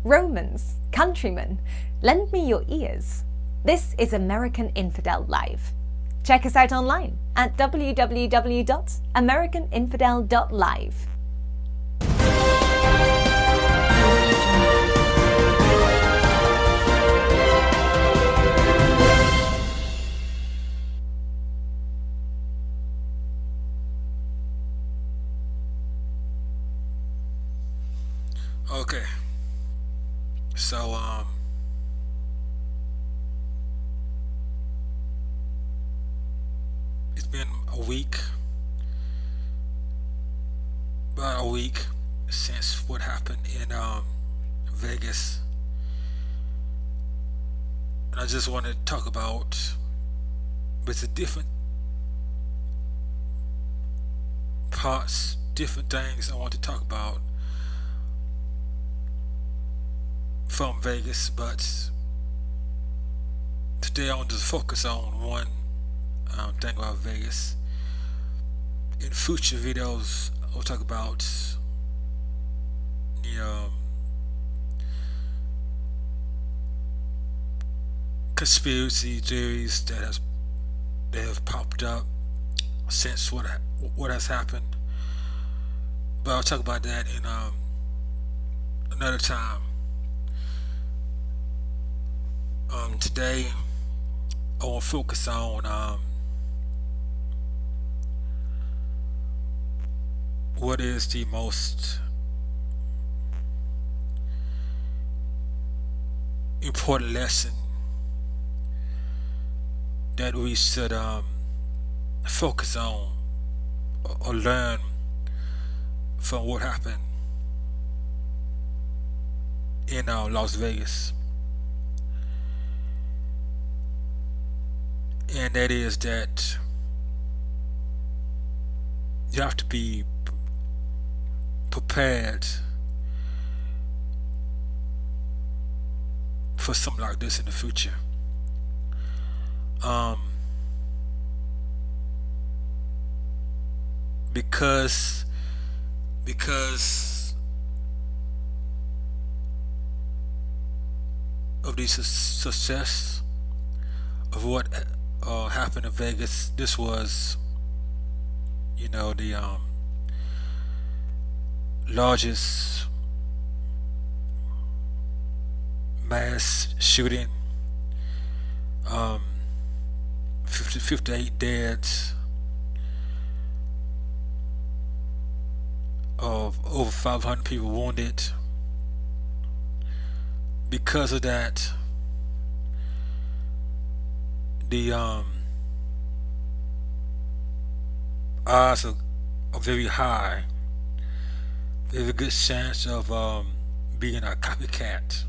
Romans, countrymen, lend me your ears. This is American Infidel Live. Check us out online at www.americaninfidel.live. Okay. So it's been about a week since what happened in Vegas. And I just want to talk about, but it's a different parts, different things I want to talk about from Vegas, but today I want to focus on one thing about Vegas. In future videos, I'll talk about the conspiracy theories that have popped up since what has happened. But I'll talk about that in another time. Today I want to focus on what is the most important lesson that we should focus on or learn from what happened in Las Vegas. And that is that you have to be prepared for something like this in the future. Because of the success of what happened in Vegas. This was, the largest mass shooting. 58 deaths, of over 500 people wounded. Because of that, the odds are very high. There's a good chance of being a copycat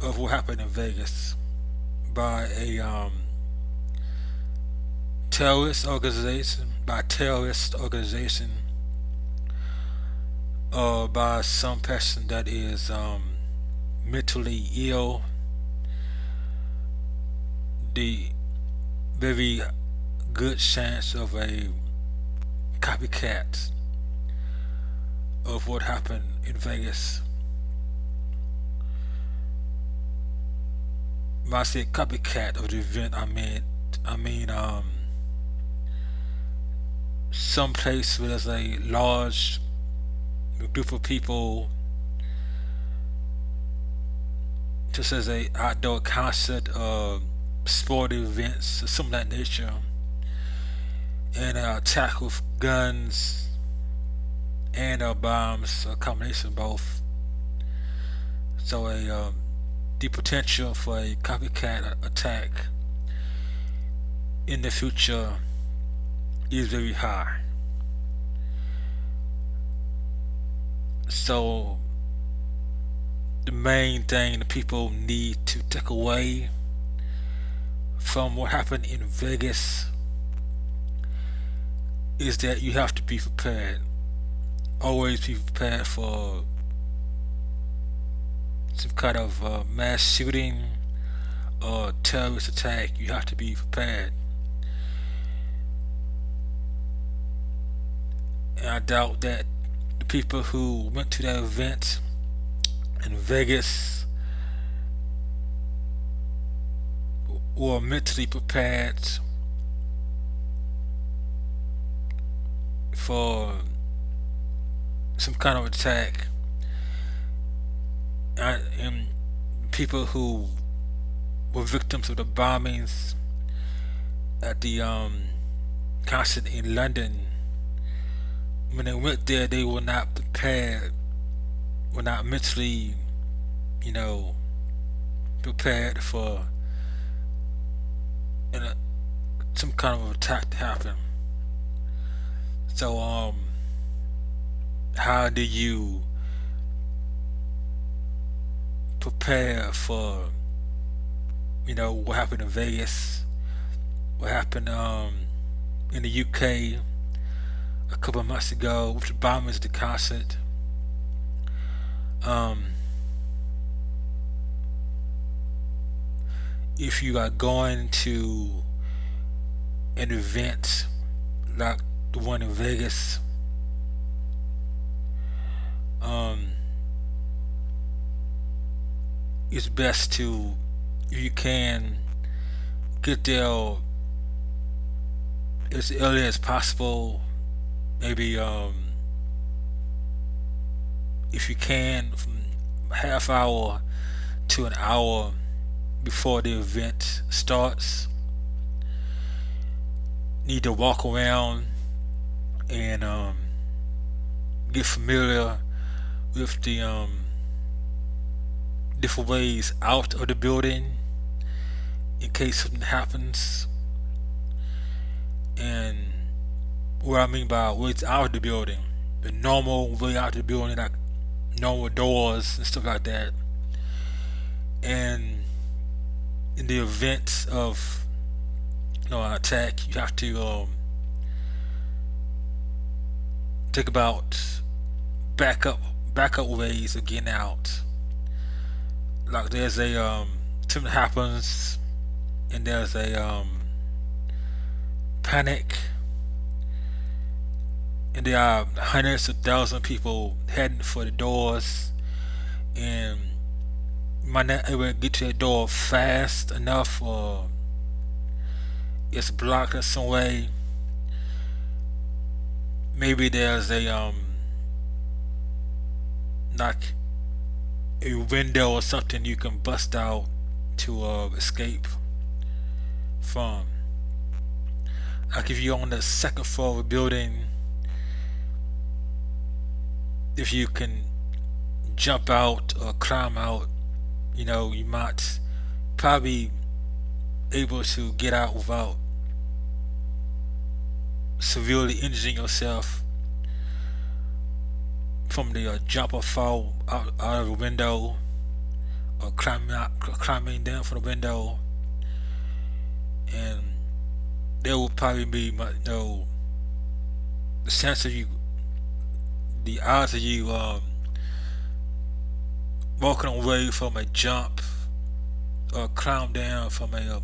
of what happened in Vegas by a terrorist organization, or by some person that is mentally ill. The very good chance of a copycat of what happened in Vegas. When I say copycat of the event, I mean some place where there's a large group of people, just as a outdoor concert, sport events, or something of that nature, and attack with guns and bombs, a combination of both. So the potential for a copycat attack in the future is very high. So the main thing the people need to take away from what happened in Vegas is that you have to be prepared. Always be prepared for some kind of mass shooting or terrorist attack. You have to be prepared. And I doubt that people who went to that event in Vegas were mentally prepared for some kind of attack, and people who were victims of the bombings at the concert in London, when they went there, they were not prepared, were not mentally, you know, prepared for some kind of attack to happen. So, how do you prepare for, what happened in Vegas, what happened in the UK a couple of months ago with the bombings at the concert? If you are going to an event like the one in Vegas, it's best to, if you can, get there as early as possible. Maybe if you can, from half hour to an hour before the event starts. Need to walk around and get familiar with the different ways out of the building in case something happens. And what I mean by ways out of the building, the normal way out of the building, like normal doors and stuff like that. And in the event of an attack, you have to think about backup ways of getting out. Like there's a something happens and there's a panic, and there are hundreds of thousands of people heading for the doors, and you might not able to get to that door fast enough, or it's blocked in some way. Maybe there's a like a window or something you can bust out to escape from. Like if you're on the second floor of a building, if you can jump out or climb out, you might probably able to get out without severely injuring yourself from the jump or fall out of the window, or climbing down from the window. And there will probably be the sense of you, the odds of you walking away from a jump or climb down from a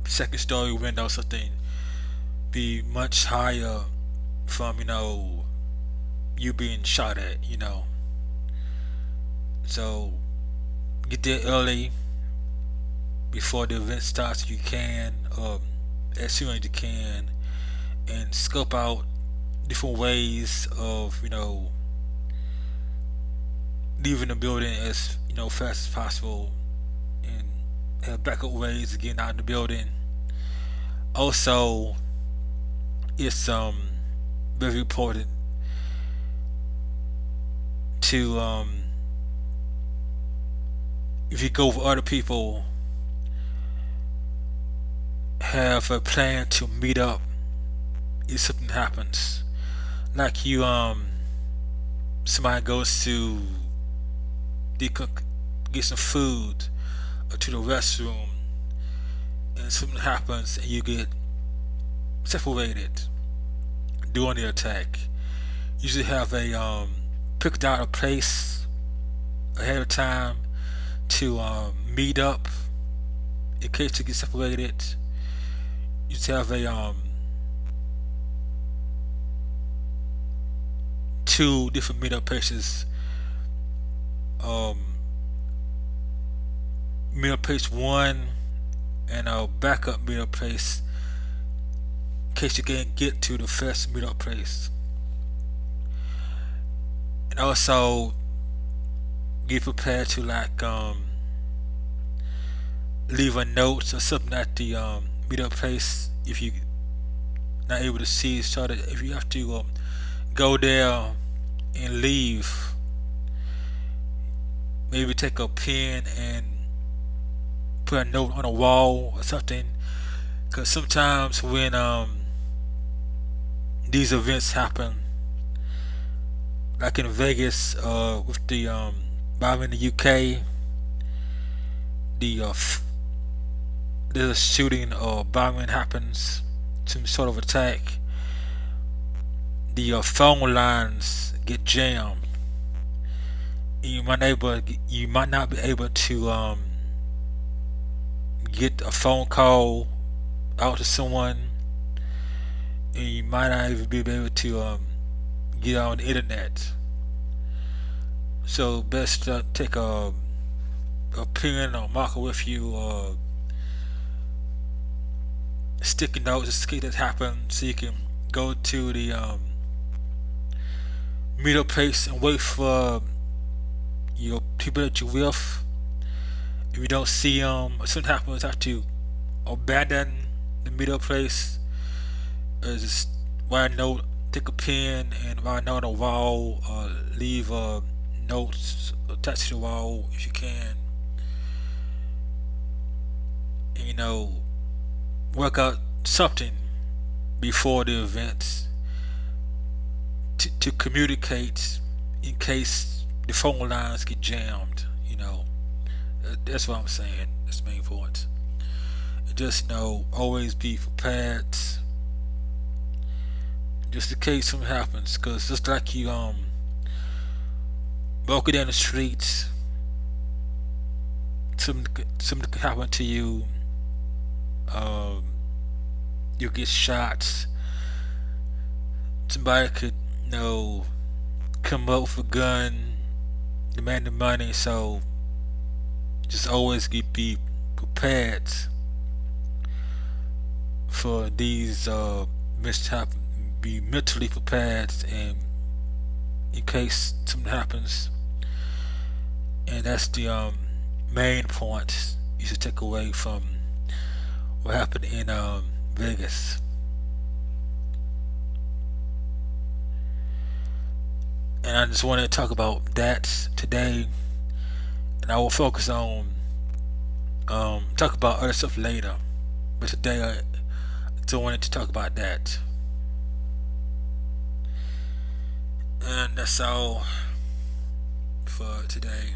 second story window or something be much higher from you being shot at. So get there early before the event starts if you can, as soon as you can, and scope out different ways of leaving the building as fast as possible, and have backup ways of getting out of the building. Also, it's very important to if you go with other people, have a plan to meet up if something happens. Like somebody goes to get some food or to the restroom, and something happens and you get separated during the attack. Usually have a picked out a place ahead of time to meet up in case you get separated. You just have a two different meetup places. Um, meetup place one and a backup meetup place in case you can't get to the first meetup place. And also get prepared to like leave a note or something at the meetup place if you not able to see each other. If you have to go there and leave, maybe take a pen and put a note on a wall or something. Because sometimes when these events happen, like in Vegas with the bomb in the UK, the there's a shooting or bombing happens, some sort of attack. The phone lines get jammed. You might not be able to get a phone call out to someone, and you might not even be able to get on the internet. So best take a pen or marker with you, or sticky notes just in case that happens, so you can go to the meetup place and wait for your people that you're with. If you don't see them, or something happens, have to abandon the meetup place. Just write a note, take a pen and write a note on the wall, or leave a note attached to the wall if you can. And, work out something before the event to communicate in case the phone lines get jammed. That's what I'm saying. That's the main point. And just always be prepared, just in case something happens. Cause just like you walking down the street, something could happen to you. You get shot. Somebody could come up with a gun, demand the money. So just always be prepared for these mishaps. Be mentally prepared, and in case something happens. And that's the main point you should take away from what happened in Vegas. And I just want to talk about that today, and I will focus on talk about other stuff later. But today I just wanted to talk about that. And that's all for today.